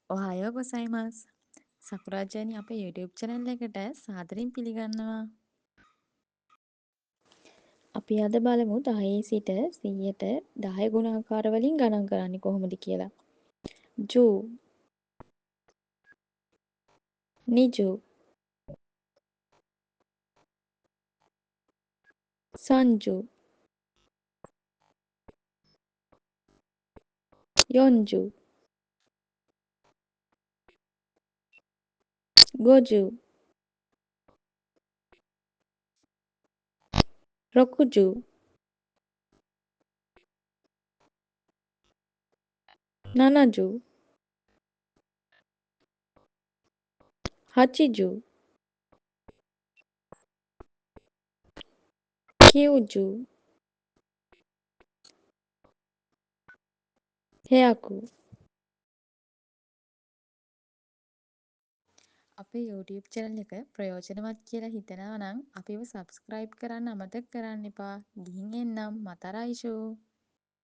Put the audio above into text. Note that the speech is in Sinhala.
ඔහායෝ ගොසයිමස්. සකුරාජයනි අපේ YouTube channel එකට සාදරයෙන් පිළිගන්නවා. අපි අද බලමු 10 සිට 100ට 10 ගුණාකාර වලින් ගණන් කරන්නේ කොහොමද කියලා. ජු, නිජු, සංජු, යොන්ජු, ගොජු, රොකුජු, නනජු, හචිජු, කියුජු, හෙයකු. අපේ YouTube channel එක ප්‍රයෝජනවත් කියලා හිතනවා නම් අපිව subscribe කරන්න අමතක කරන්න එපා. ගිහින් එන්නම් මතරයිෂෝ.